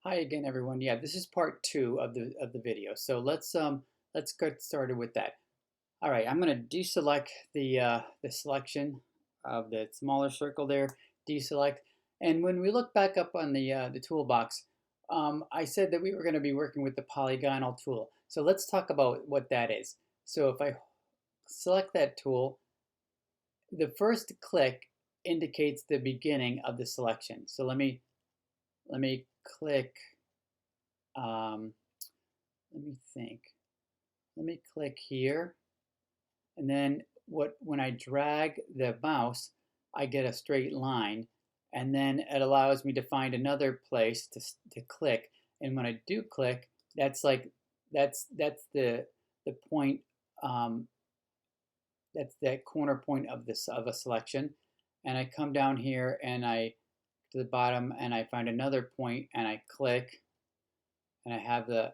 Hi again, everyone. Yeah, this is part two of the video. So let's get started with that. All right, I'm going to deselect the selection of the smaller circle there. Deselect, and when we look back up on the toolbox, I said that we were going to be working with the polygonal tool. So let's talk about what that is. So if I select that tool, the first click indicates the beginning of the selection. So let me click. Um, Let me think. Let me click here, and then when I drag the mouse, I get a straight line, and then it allows me to find another place to click. And when I do click, that's the point. Um, that's that corner point of this of a selection, and I come down here and I to the bottom, and I find another point, and I click, and I have the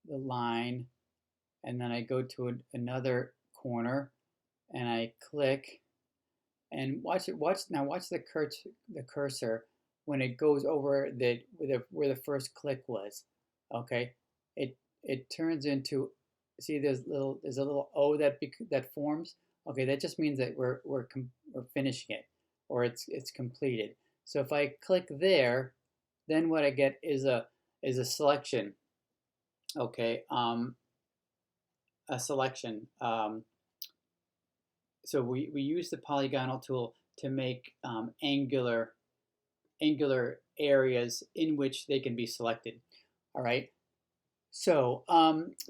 line, and then I go to another corner and I click, and watch the cursor when it goes over where the first click was. Okay, it turns into, see, there's a little O that forms. Okay, that just means that we're finishing it, or it's completed. So if I click there, then what I get is a selection. Okay, a selection. So we use the polygonal tool to make angular areas in which they can be selected. All right. So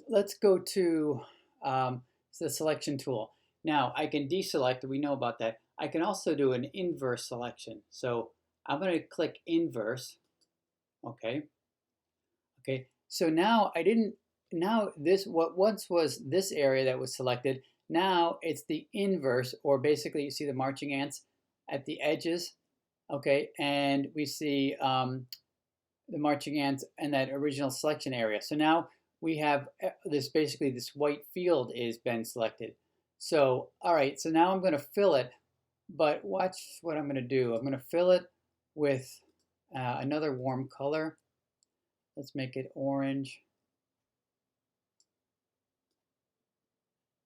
let's go to the selection tool. Now I can deselect. We know about that. I can also do an inverse selection. So I'm going to click inverse. Okay. Okay. So now I didn't. Now what once was this area that was selected. Now it's the inverse, or basically you see the marching ants at the edges, okay, and we see the marching ants in that original selection area. So now we have this white field is been selected. So all right, so now I'm going to fill it, but watch what I'm going to do. I'm going to fill it with another warm color. Let's make it orange.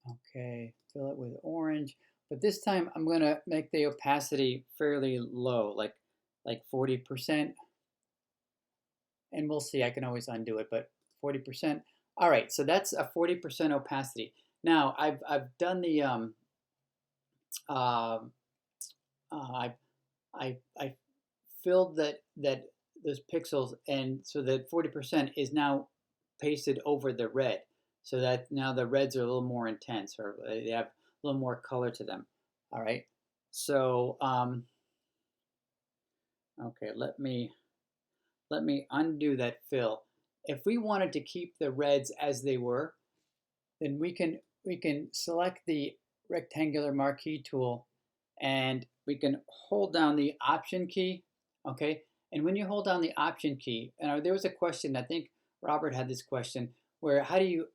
Okay, fill it with orange. But this time I'm going to make the opacity fairly low, like 40%. And we'll see, I can always undo it, but 40%. All right, so that's a 40% opacity. Now I've done the uh, I filled those pixels, and so that 40% is now pasted over the red, so that now the reds are a little more intense, or they have a little more color to them. All right, so okay, let me undo that fill. If we wanted to keep the reds as they were, then we can select the rectangular marquee tool, and we can hold down the option key. Okay, and when you hold down the option key, and there was a question, I think Robert had this question, where how do you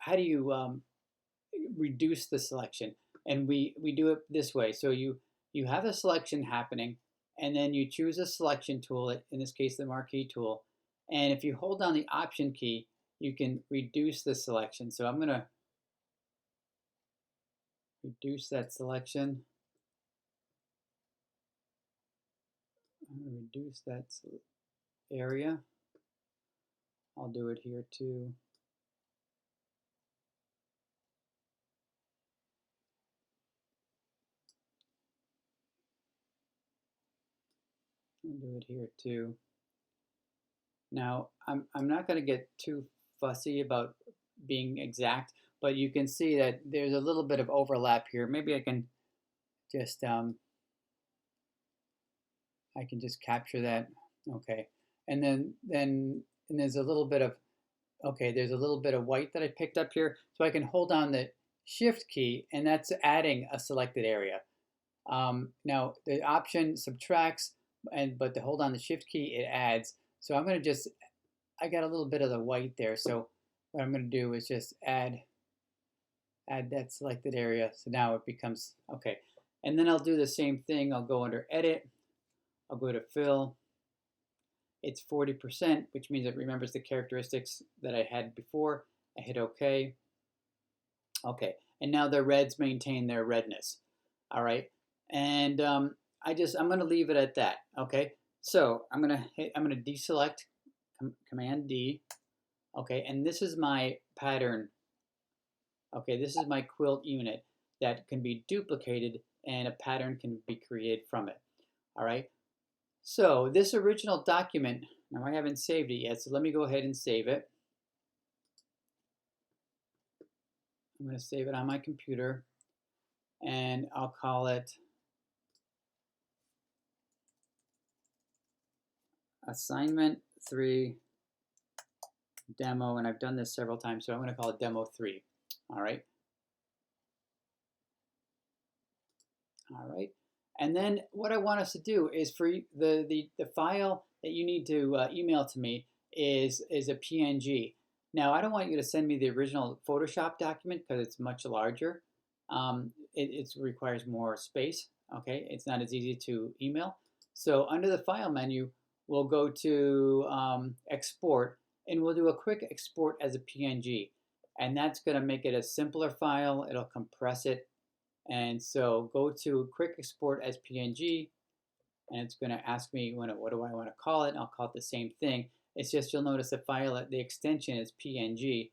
reduce the selection? And we do it this way. So you have a selection happening, and then you choose a selection tool, in this case the marquee tool, and if you hold down the option key, you can reduce the selection. So I'm going to reduce that selection. I'm going to reduce that area. I'll do it here too. I'll do it here too. Now, I'm not going to get too fussy about being exact, but you can see that there's a little bit of overlap here. Maybe I can just capture that. Okay, and then there's a little bit of, okay, there's a little bit of white that I picked up here, so I can hold on the Shift key, and that's adding a selected area. Now the option subtracts, but to hold on the Shift key, it adds. So I'm going to I got a little bit of the white there, so what I'm going to do is just add that selected area. So now it becomes, okay. And then I'll do the same thing. I'll go under Edit. I'll go to Fill. It's 40%, which means it remembers the characteristics that I had before. I hit OK. Okay, and now the reds maintain their redness. All right, and I'm going to leave it at that. Okay, so I'm going to deselect Command D. Okay, and this is my pattern. Okay, this is my quilt unit that can be duplicated and a pattern can be created from it. All right, so this original document, now I haven't saved it yet, so let me go ahead and save it. I'm going to save it on my computer and I'll call it Assignment 3 Demo, and I've done this several times, so I'm going to call it Demo 3. All right. All right. And then what I want us to do is for the file that you need to email to me is a PNG. Now, I don't want you to send me the original Photoshop document because it's much larger. It requires more space. Okay, it's not as easy to email. So under the File menu, we'll go to Export, and we'll do a quick export as a PNG. And that's going to make it a simpler file. It'll compress it. And so go to Quick Export as PNG, and it's going to ask me what do I want to call it. And I'll call it the same thing. It's just you'll notice the file, the extension is PNG,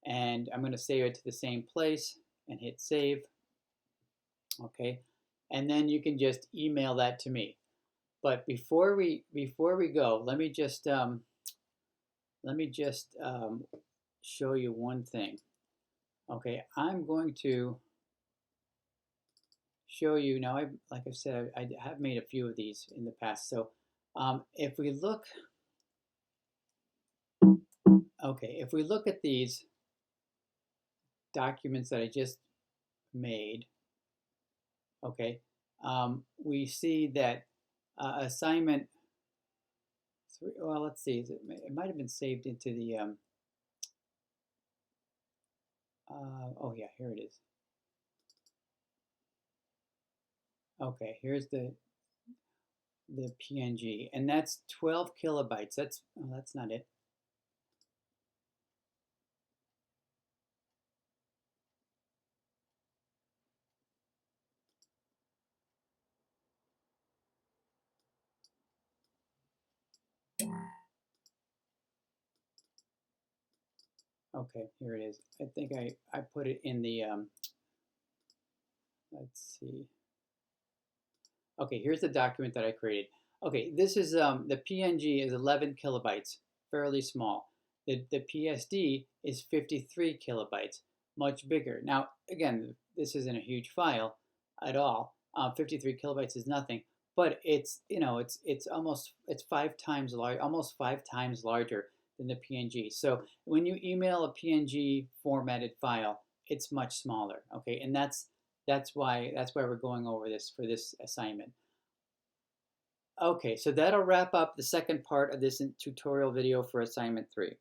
and I'm going to save it to the same place and hit Save. Okay, and then you can just email that to me. But before we go, let me just show you one thing. Okay, I'm going to show you now. Like I said, I have made a few of these in the past. So if we look, okay, if we look at these documents that I just made, okay, we see that assignment 3. Well, let's see. It might have been saved into the. Oh yeah, here it is. Okay, here's the PNG, and that's 12 kilobytes. That's not it. Okay, here it is. I think I put it in the, let's see. Okay, here's the document that I created. Okay, this is, the PNG is 11 kilobytes, fairly small. The PSD is 53 kilobytes, much bigger. Now, again, this isn't a huge file at all. 53 kilobytes is nothing, but it's, it's almost 5 times large, almost 5 times larger than the PNG. So when you email a PNG formatted file, it's much smaller. Okay, and that's why we're going over this for this assignment. Okay, so that'll wrap up the second part of this tutorial video for assignment 3.